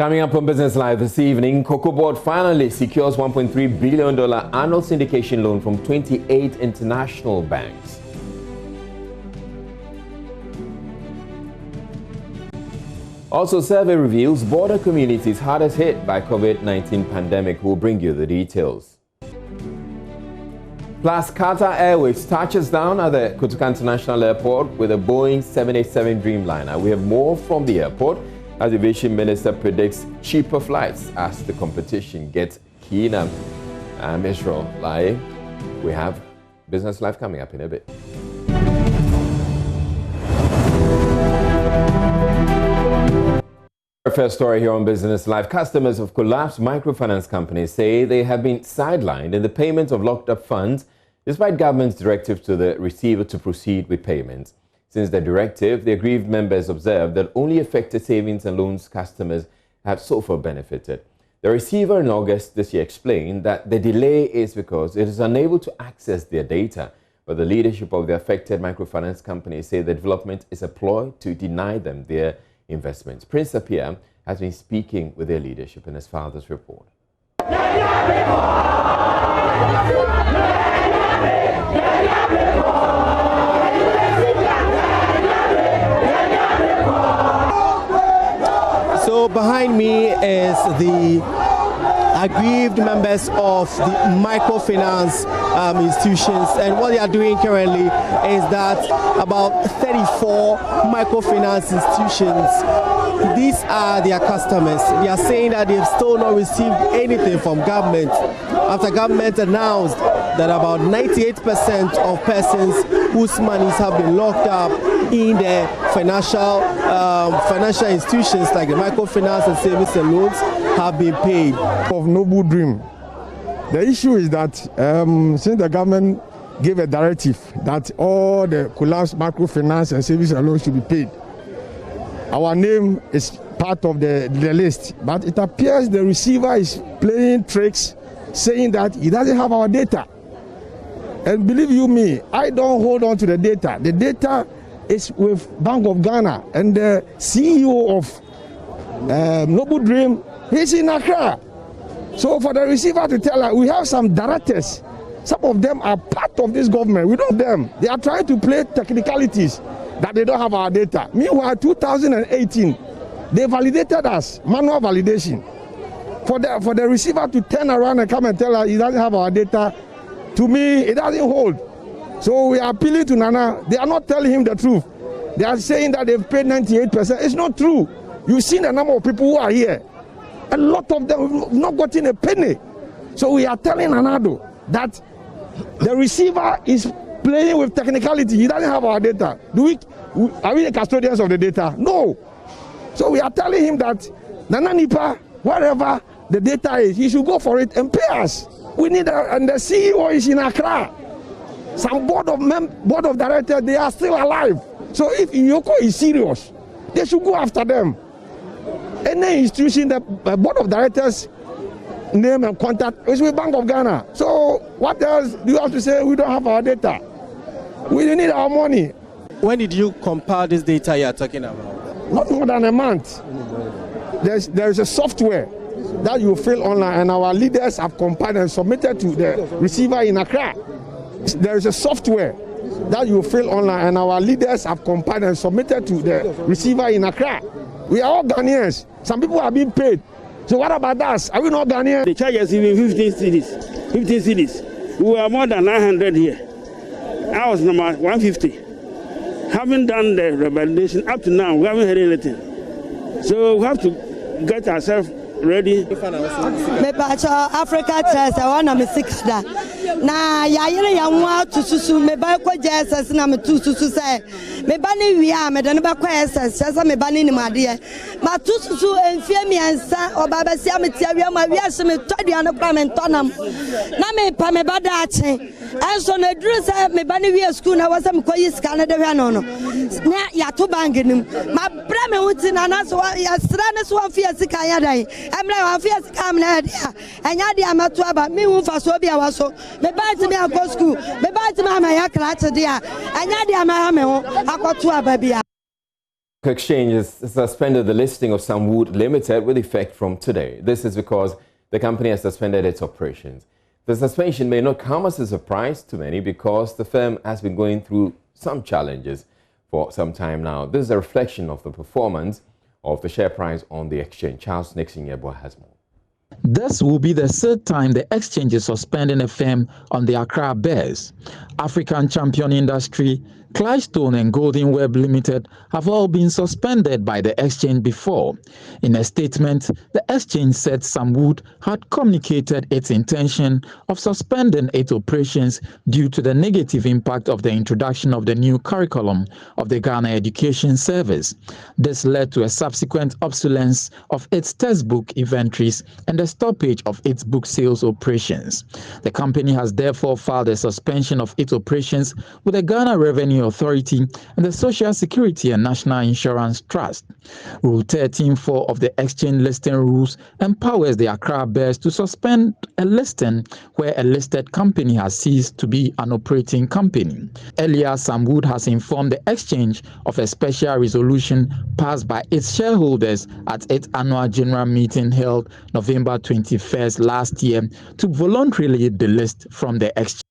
Coming up on Business Live this evening, Cocoa Board finally secures $1.3 billion annual syndication loan from 28 international banks. Also, survey reveals border communities hardest hit by COVID-19 pandemic. We'll bring you the details. Plus, Qatar Airways touches down at the Qatar International Airport with a Boeing 787 Dreamliner. We have more from the airport as the aviation minister predicts cheaper flights as the competition gets keener. I'm Israel Lai. We have Business Live coming up in a bit. Our first story here on Business Live. Customers of collapsed microfinance companies say they have been sidelined in the payment of locked-up funds despite government's directive to the receiver to proceed with payments. Since the directive, the aggrieved members observed that only affected savings and loans customers have so far benefited. The receiver in August this year explained that the delay is because it is unable to access their data, but the leadership of the affected microfinance companies say the development is a ploy to deny them their investments. Prince Appiah has been speaking with their leadership in his father's report. So behind me is the aggrieved members of the microfinance institutions, and what they are doing currently is that about 34 microfinance institutions, these are their customers. They are saying that they've still not received anything from government after government announced that about 98% of persons whose monies have been locked up in the financial institutions like the microfinance and savings and loans have been paid. Of Noble Dream. The issue is that since the government gave a directive that all the collapsed microfinance and savings and loans should be paid, our name is part of the list, but it appears the receiver is playing tricks, saying that he doesn't have our data. And believe you me, I don't hold on to the data. The data is with Bank of Ghana, and the CEO of Noble Dream, he's in Accra. So for the receiver to tell us, we have some directors. Some of them are part of this government. We know them. They are trying to play technicalities that they don't have our data. Meanwhile, 2018, they validated us, manual validation. For the receiver to turn around and come and tell us he doesn't have our data, to me, it doesn't hold. So we are appealing to Nana. They are not telling him the truth. They are saying that they've paid 98%. It's not true. You've seen the number of people who are here. A lot of them have not gotten a penny. So we are telling Nanado that the receiver is playing with technicality. He doesn't have our data. Are we the custodians of the data? No. So we are telling him that Nana Nipa, wherever the data is, he should go for it and pay us. We need and the CEO is in Accra. Some board of directors, they are still alive. So if Inyoko is serious, they should go after them. Any institution, the board of directors name and contact is with Bank of Ghana. So what else do you have to say? We don't have our data. We need our money. When did you compile this data you are talking about? Not more than a month. There's a software that you fill online, and our leaders have compiled and submitted to the receiver in Accra. There's a software that you fill online, and our leaders have compiled and submitted to the receiver in Accra. We are all Ghanaians. Some people are being paid. So what about us? Are we not Ghanaians? The charge is even 15 cities. 15 cities. We were more than 900 here. I was number 150. Having done the revalidation up to now, we haven't heard anything. So we have to get ourselves ready. Africa Trust, I want to six that. Na yayere ya nwa tususu me ba ko Jesus na me tususu say me ba ni wi a me de ne ba ko Jesus say me ba ni ni made ma tususu enfie mi ansa oba ba sia me tia wi ma wi ase me todua no pra me ntonam na me pa me ba da ache enso na duru say me ba ni wi school na wasa me ko yi ska na de hwa no na ya to bank nim ma bra me wuti na na so ya sra ne so afia sika ya dai emra wa afia sika me na dia enya dia mato aba me hu fa so bia wa so me ba ti me akọ school me ba ti ma ya class dia anya dia ma ha me ho akoto aba bia Exchange has suspended the listing of Somewood Limited with effect from today. This is because the company has suspended its operations. The suspension may not come as a surprise to many because the firm has been going through some challenges for some time now. This is a reflection of the performance of the share price on the exchange. Charles Nixon Yeboah has more. This will be the third time the exchange is suspending a firm on the Accra Bears. African Champion Industry, Clydestone and Golden Web Limited have all been suspended by the exchange before. In a statement, the exchange said Somewood had communicated its intention of suspending its operations due to the negative impact of the introduction of the new curriculum of the Ghana Education Service. This led to a subsequent obsolescence of its textbook inventories and the stoppage of its book sales operations. The company has therefore filed a suspension of its operations with the Ghana Revenue Authority and the Social Security and National Insurance Trust. Rule 13.4 of the exchange listing rules empowers the Accra Bears to suspend a listing where a listed company has ceased to be an operating company. Earlier, Somewood has informed the exchange of a special resolution passed by its shareholders at its annual general meeting held November 21st last year to voluntarily delist from the exchange.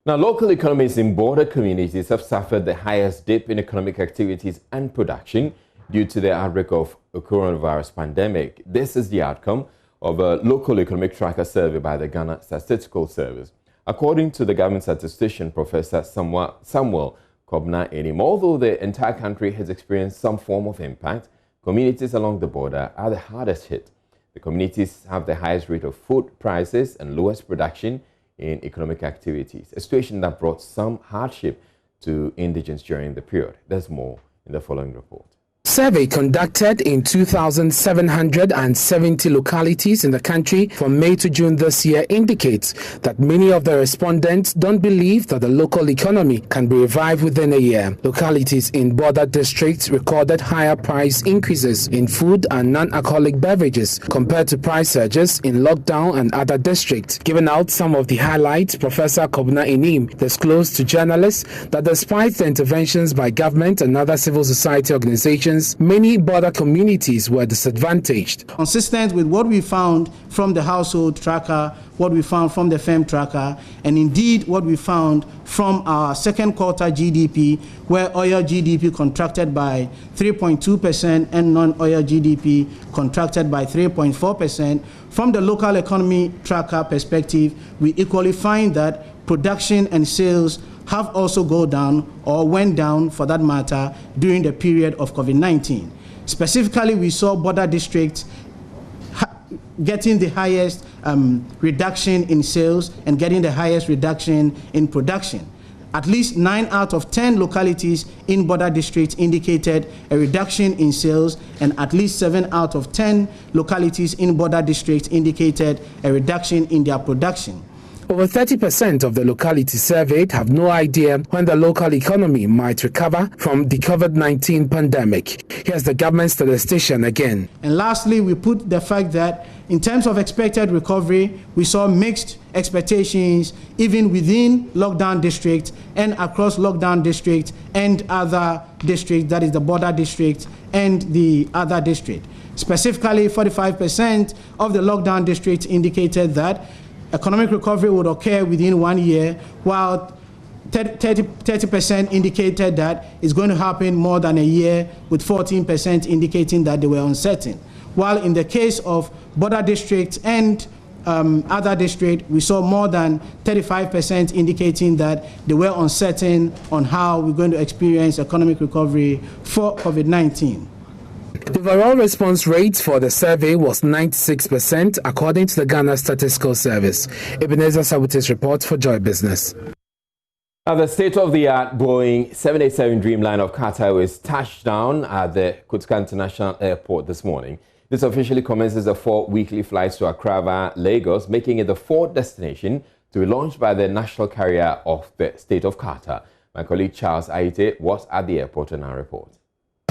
Now, local economies in border communities have suffered the highest dip in economic activities and production due to the outbreak of a coronavirus pandemic. This is the outcome of a local economic tracker survey by the Ghana Statistical Service. According to the government statistician, Professor Samuel Kobna-Enim, although the entire country has experienced some form of impact, communities along the border are the hardest hit. The communities have the highest rate of food prices and lowest production in economic activities, a situation that brought some hardship to indigents during the period. There's more in the following report. Survey conducted in 2,770 localities in the country from May to June this year indicates that many of the respondents don't believe that the local economy can be revived within a year. Localities in border districts recorded higher price increases in food and non-alcoholic beverages compared to price surges in lockdown and other districts. Giving out some of the highlights, Professor Kobna-Enim disclosed to journalists that despite the interventions by government and other civil society organizations, many border communities were disadvantaged. Consistent with what we found from the household tracker, what we found from the firm tracker, and indeed what we found from our second quarter GDP, where oil GDP contracted by 3.2% and non-oil GDP contracted by 3.4%. From the local economy tracker perspective, we equally find that production and sales have also gone down or went down for that matter during the period of COVID-19. Specifically, we saw border districts getting the highest reduction in sales and getting the highest reduction in production. At least 9 out of 10 localities in border districts indicated a reduction in sales, and at least 7 out of 10 localities in border districts indicated a reduction in their production. Over 30% of the localities surveyed have no idea when the local economy might recover from the COVID-19 pandemic. Here's the government statistician again. And lastly, we put the fact that in terms of expected recovery, we saw mixed expectations even within lockdown districts and across lockdown districts and other districts, that is the border district and the other district. Specifically, 45% of the lockdown districts indicated that economic recovery would occur within 1 year, while 30% indicated that it's going to happen more than a year, with 14% indicating that they were uncertain. While in the case of border districts and other districts, we saw more than 35% indicating that they were uncertain on how we're going to experience economic recovery for COVID-19. The overall response rate for the survey was 96%, according to the Ghana Statistical Service. Ebenezer Sabute's report for Joy Business. Now, the state-of-the-art Boeing 787 Dreamliner of Qatar Airways touched down at the Qatar International Airport this morning. This officially commences the 4 weekly flights to Accra via Lagos, making it the 4th destination to be launched by the national carrier of the state of Qatar. My colleague Charles Aite was at the airport and our report.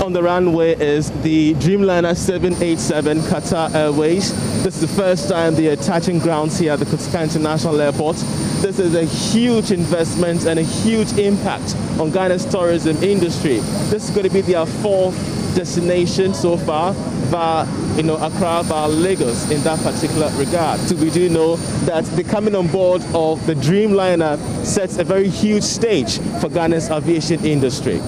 On the runway is the Dreamliner 787 Qatar Airways. This is the first time they are touching grounds here at the Qatar International Airport. This is a huge investment and a huge impact on Ghana's tourism industry. This is going to be their 4th destination so far via, Accra, via Lagos in that particular regard. So we do know that the coming on board of the Dreamliner sets a very huge stage for Ghana's aviation industry.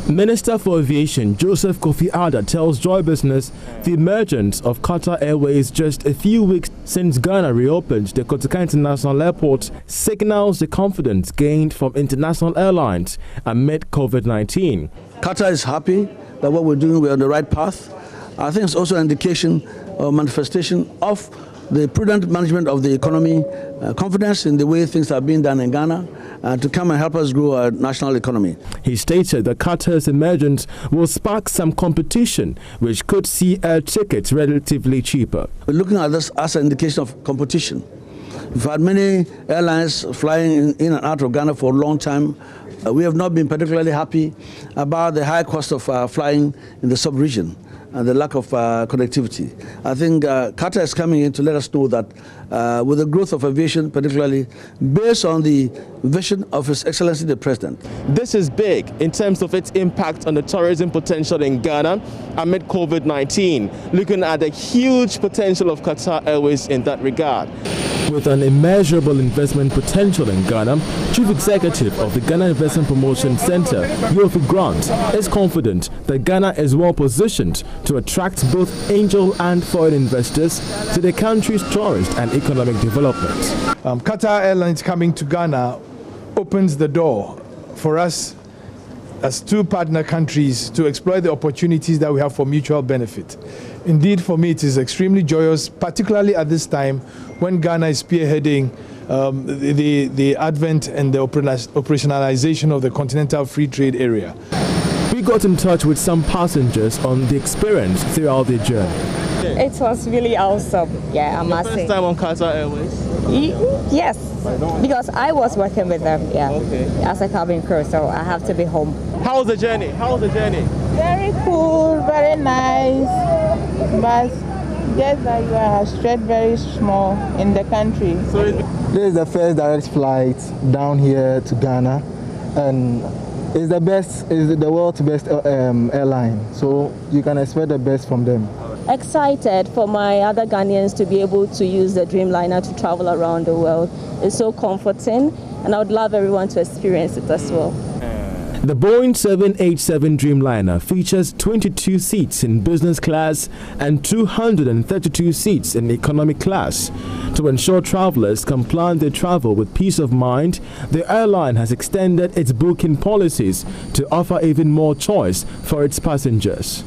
Minister for Aviation Joseph Kofi Adda tells Joy Business the emergence of Qatar Airways just a few weeks since Ghana reopened the Kotoka International Airport signals the confidence gained from international airlines amid COVID-19. Qatar is happy that what we're doing, we're on the right path. I think it's also an indication or manifestation of the prudent management of the economy, confidence in the way things are being done in Ghana, to come and help us grow our national economy. He stated that Qatar's emergence will spark some competition, which could see air tickets relatively cheaper. We're looking at this as an indication of competition. We've had many airlines flying in and out of Ghana for a long time. We have not been particularly happy about the high cost of flying in the sub-region and the lack of connectivity. I think Qatar is coming in to let us know that with the growth of aviation, particularly based on the vision of His Excellency the President. This is big in terms of its impact on the tourism potential in Ghana amid COVID-19, looking at the huge potential of Qatar Airways in that regard. With an immeasurable investment potential in Ghana, Chief Executive of the Ghana Investment Promotion Center, Yofi Grant, is confident that Ghana is well positioned to attract both angel and foreign investors to the country's tourist and economic development. Qatar Airlines coming to Ghana opens the door for us as two partner countries to exploit the opportunities that we have for mutual benefit. Indeed, for me, it is extremely joyous, particularly at this time when Ghana is spearheading the advent and the operationalization of the Continental Free Trade Area. We got in touch with some passengers on the experience throughout their journey. It was really awesome. Yeah, I must say. First time on Qatar Airways? Yes, because I was working with them, as a cabin crew, so I have to be home. How was the journey? Very cool, very nice, but just that you are stretched very small in the country. This is the first direct flight down here to Ghana, and it's the world's best airline, so you can expect the best from them. Excited for my other Ghanaians to be able to use the Dreamliner to travel around the world. It's so comforting, and I would love everyone to experience it as well. The Boeing 787 Dreamliner features 22 seats in business class and 232 seats in economic class. To ensure travelers can plan their travel with peace of mind, the airline has extended its booking policies to offer even more choice for its passengers.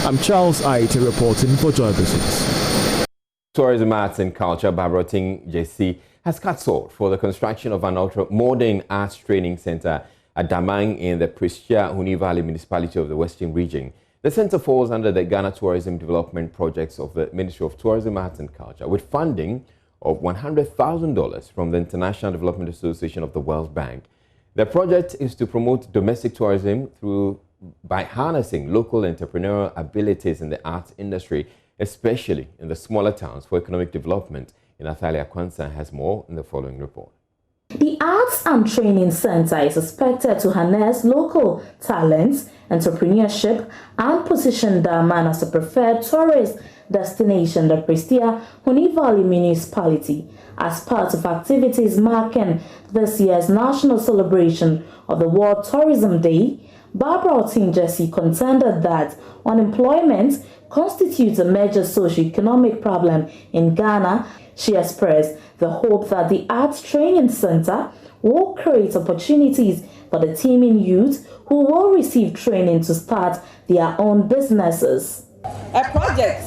I'm Charles Aite reporting for Joy Business. Tourism, Arts and Culture Barbara Ting JC has cut short for the construction of an ultra-modern arts training center at Damang in the Prestia Huni Valley municipality of the Western region. The center falls under the Ghana Tourism Development Projects of the Ministry of Tourism, Arts and Culture with funding of $100,000 from the International Development Association of the World Bank. The project is to promote domestic tourism by harnessing local entrepreneurial abilities in the arts industry, especially in the smaller towns, for economic development. Nathalia Kwanza has more in the following report. The Arts and Training Center is expected to harness local talents, entrepreneurship, and position Daman as a preferred tourist destination, the Prestia Huni Valley municipality, as part of activities marking this year's national celebration of the World Tourism Day. Barbara Otin-Jesse contended that unemployment constitutes a major socio-economic problem in Ghana. She expressed the hope that the Arts Training Center will create opportunities for the teeming youth who will receive training to start their own businesses. A project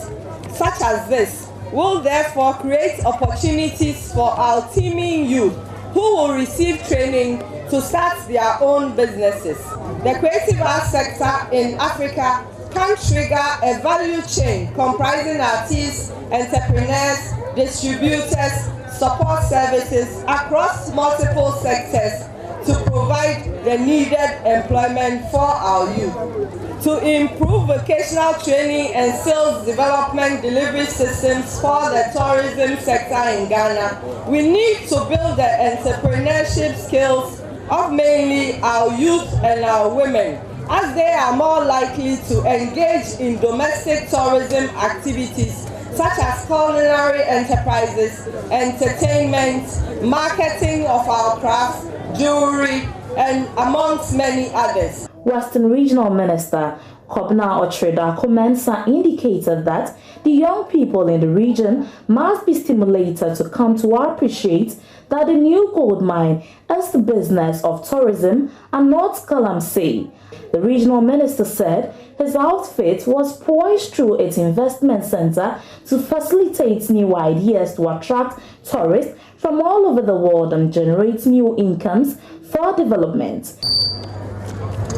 such as this will therefore create opportunities for our teeming youth who will receive training to start their own businesses. The creative arts sector in Africa can trigger a value chain comprising artists, entrepreneurs, distributors, support services across multiple sectors to provide the needed employment for our youth. To improve vocational training and skills development delivery systems for the tourism sector in Ghana, we need to build the entrepreneurship skills of mainly our youth and our women as they are more likely to engage in domestic tourism activities such as culinary enterprises, entertainment, marketing of our crafts, jewelry, and amongst many others. Western Regional Minister Kobna Otreda Komensa indicated that the young people in the region must be stimulated to come to appreciate that the new gold mine is the business of tourism and not Galamsey. The regional minister said his outfit was poised through its investment center to facilitate new ideas to attract tourists from all over the world and generate new incomes for development.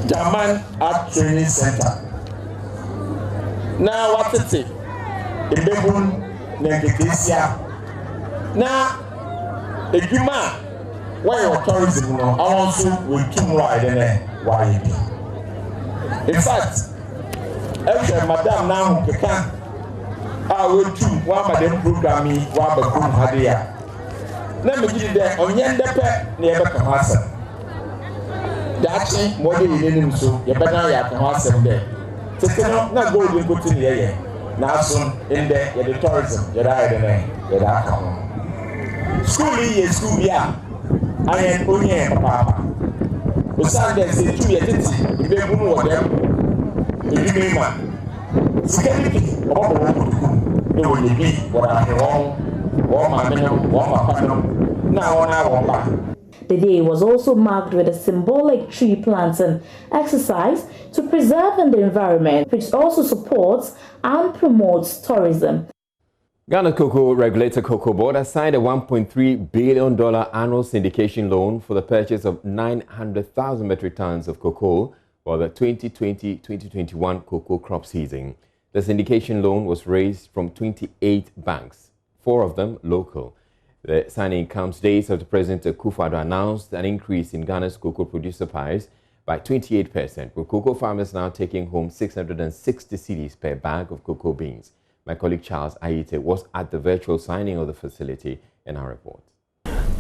German Art Training Center. Now what is it? Ebebun Nengekesia. Now Ejuma, why your tourism no also will come right in why. In fact, every madam now can I will do one madam programming one bedroom hadia. Let me give you there on Yendepe near Kamasa. That's more than you so you better have Kamasa there. Taking up not gold in put in the air. Now soon in there, the tourism, you're right in there, you're that come. School is school, yeah. I am only a papa. The Sunday say 2 years, if they go over them, if you mean man. Security, all the work, they will be what I wrong, what my minimum, what my partner. Now, I want back. The day was also marked with a symbolic tree planting exercise to preserve the environment, which also supports and promotes tourism. Ghana Cocoa Regulator Cocoa Board has signed a $1.3 billion annual syndication loan for the purchase of 900,000 metric tons of cocoa for the 2020-2021 cocoa crop season. The syndication loan was raised from 28 banks, 4 of them local. The signing comes days after President Akufo-Addo announced an increase in Ghana's cocoa producer price by 28%, with cocoa farmers now taking home 660 cedis per bag of cocoa beans. My colleague Charles Ayite was at the virtual signing of the facility in our report.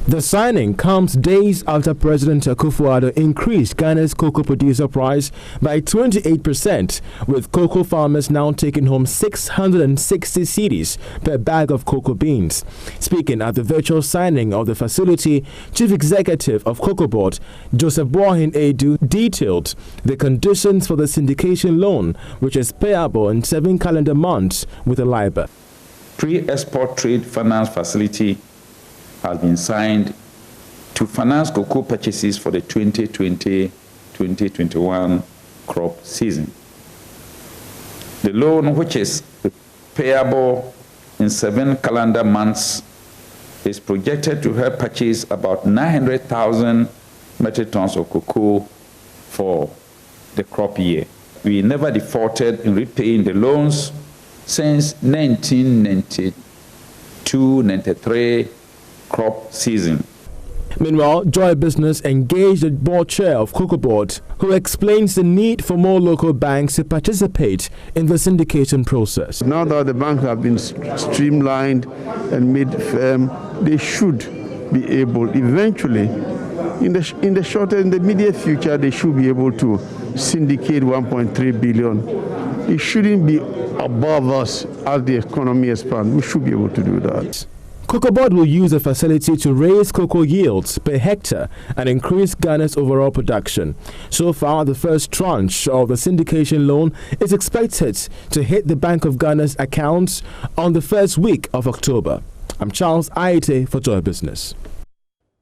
The signing comes days after President Akufo-Addo increased Ghana's cocoa producer price by 28%, with cocoa farmers now taking home 660 cedis per bag of cocoa beans. Speaking at the virtual signing of the facility, Chief Executive of Cocoa Board, Joseph Boahin Edu, detailed the conditions for the syndication loan, which is payable in 7 calendar months with a LIBOR. Pre-export trade finance facility has been signed to finance cocoa purchases for the 2020-2021 crop season. The loan, which is payable in 7 calendar months, is projected to help purchase about 900,000 metric tons of cocoa for the crop year. We never defaulted in repaying the loans since 1992-93 crop season. Meanwhile, Joy Business engaged the board chair of Cocoa Board, who explains the need for more local banks to participate in the syndication process. Now that the banks have been streamlined and made firm, they should be able, eventually, in the short and the immediate future, they should be able to syndicate 1.3 billion. It shouldn't be above us as the economy expands. We should be able to do that. Cocoa Board will use the facility to raise cocoa yields per hectare and increase Ghana's overall production. So far, the first tranche of the syndication loan is expected to hit the Bank of Ghana's accounts on the first week of October. I'm Charles Ayite for Joy Business.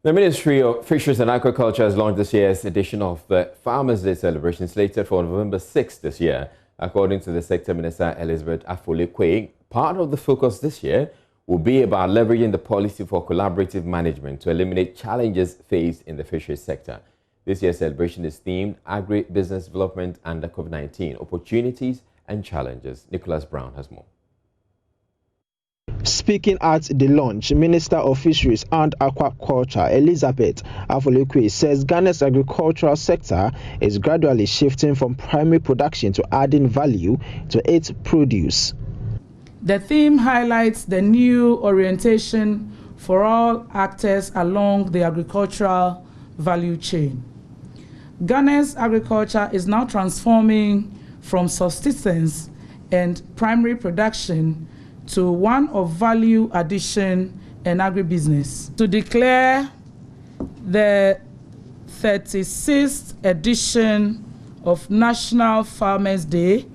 The Ministry of Fisheries and Agriculture has launched this year's edition of the Farmers' Day celebration slated for November 6th this year. According to the Sector Minister Elizabeth Afole-Kwei, part of the focus this year will be about leveraging the policy for collaborative management to eliminate challenges faced in the fisheries sector. This year's celebration is themed Agri-Business Development under COVID-19, Opportunities and Challenges. Nicholas Brown has more. Speaking at the launch, Minister of Fisheries and Aquaculture Elizabeth Afole-Kwei says Ghana's agricultural sector is gradually shifting from primary production to adding value to its produce. The theme highlights the new orientation for all actors along the agricultural value chain. Ghana's agriculture is now transforming from subsistence and primary production to one of value addition and agribusiness. To declare the 36th edition of National Farmers Day,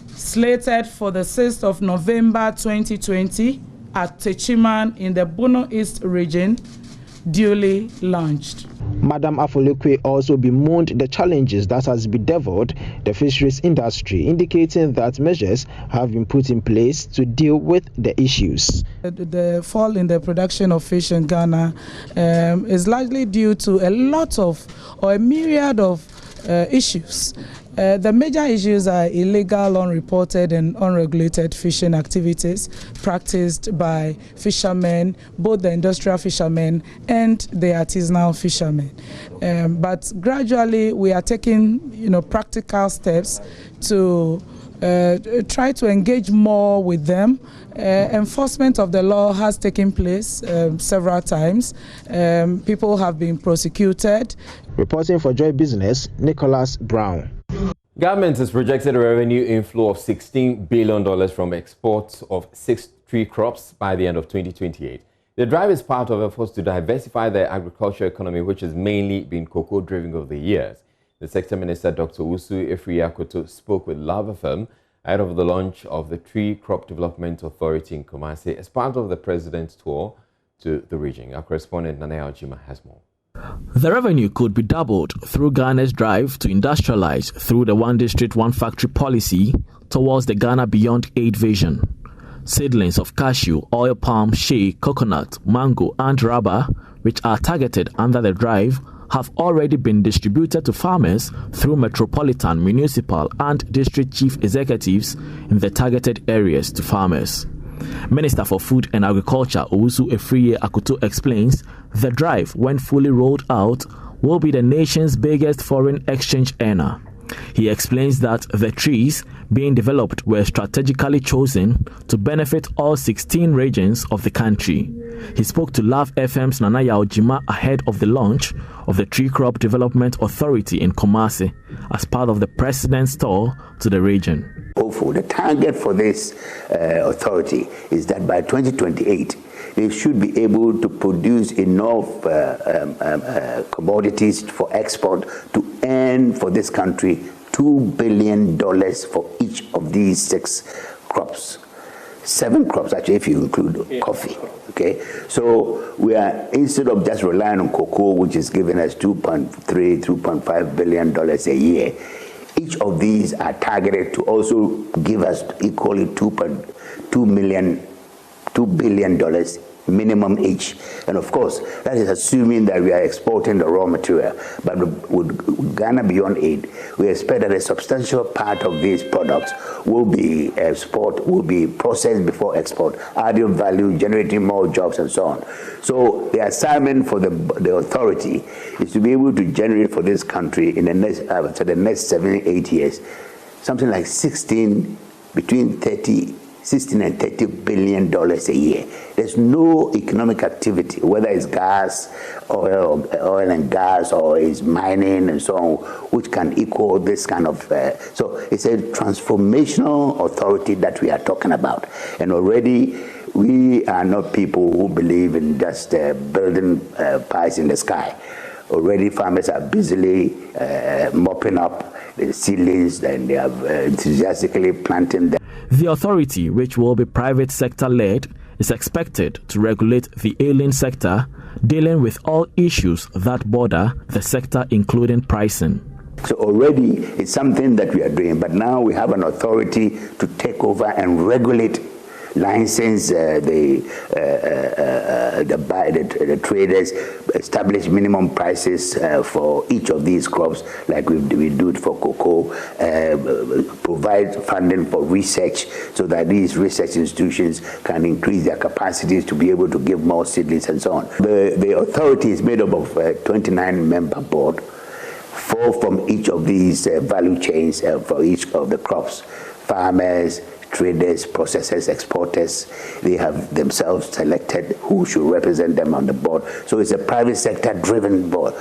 slated for the 6th of November 2020 at Techiman in the Bono East region, duly launched. Madam Afolekwe also bemoaned the challenges that has bedeviled the fisheries industry, indicating that measures have been put in place to deal with the issues. The fall in the production of fish in Ghana is largely due to a myriad of issues. The major issues are illegal, unreported and unregulated fishing activities practiced by fishermen, both the industrial fishermen and the artisanal fishermen. But gradually we are taking practical steps to try to engage more with them. Enforcement of the law has taken place several times. People have been prosecuted. Reporting for Joy Business, Nicholas Brown. Government has projected a revenue inflow of $16 billion from exports of 6 tree crops by the end of 2028. The drive is part of efforts to diversify the agriculture economy, which has mainly been cocoa-driven over the years. The Sector Minister, Dr. Usu Efriakoto, spoke with Love FM ahead of the launch of the Tree Crop Development Authority in Kumasi as part of the President's tour to the region. Our correspondent, Nanaya Ojima, has more. The revenue could be doubled through Ghana's drive to industrialize through the One District, One Factory policy towards the Ghana Beyond Aid vision. Seedlings of cashew, oil palm, shea, coconut, mango and rubber, which are targeted under the drive, have already been distributed to farmers through metropolitan, municipal and district chief executives in the targeted areas to farmers. Minister for Food and Agriculture Owusu Efriakoto explains the drive, when fully rolled out, will be the nation's biggest foreign exchange earner. He explains that the trees being developed were strategically chosen to benefit all 16 regions of the country. He spoke to Love FM's Nanaya Ojima ahead of the launch of the Tree Crop Development Authority in Kumasi as part of the President's tour to the region. The target for this authority is that by 2028, they should be able to produce enough commodities for export to earn for this country $2 billion for each of these 6 crops. 7 crops, actually, if you include coffee. Okay, so we are, instead of just relying on cocoa, which is giving us $2.5 billion a year, each of these are targeted to also give us equally $2 billion minimum each. And of course, that is assuming that we are exporting the raw material. But with Ghana Beyond Aid, we expect that a substantial part of these products will be processed before export, adding value, generating more jobs and so on. So the assignment for the authority is to be able to generate for this country in the next 7-8 years, something like between 16 and $30 billion a year. There's no economic activity, whether it's gas, oil and gas, or it's mining and so on, which can equal this kind of. So it's a transformational authority that we are talking about. And already we are not people who believe in just building pies in the sky. Already farmers are busily mopping up the seedlings and they are enthusiastically planting them. The authority, which will be private sector led, is expected to regulate the ailing sector, dealing with all issues that border the sector, including pricing. So already it's something that we are doing, but now we have an authority to take over and regulate, license the traders, establish minimum prices for each of these crops, like we do it for cocoa, provide funding for research so that these research institutions can increase their capacities to be able to give more seedlings and so on. The authority is made up of a 29-member board, 4 from each of these value chains for each of the crops: farmers, traders, processors, exporters. They have themselves selected who should represent them on the board. So it's a private sector driven board.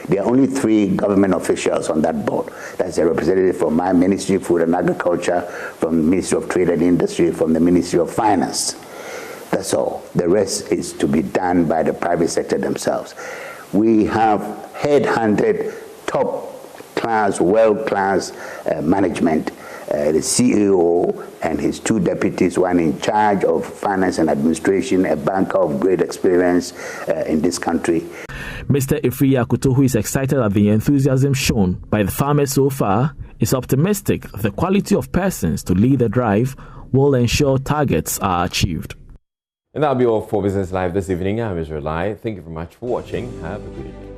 There are only 3 government officials on that board. That's a representative from my Ministry of Food and Agriculture, from the Ministry of Trade and Industry, from the Ministry of Finance. That's all. The rest is to be done by the private sector themselves. We have headhunted top-class, world-class management, the CEO and his 2 deputies, one in charge of finance and administration, a banker of great experience in this country. Mr. Ifri Yakuto, who is excited at the enthusiasm shown by the farmers so far, is optimistic the quality of persons to lead the drive will ensure targets are achieved. And that'll be all for Business Live this evening. I'm Israel Lai. Thank you very much for watching. Have a good evening.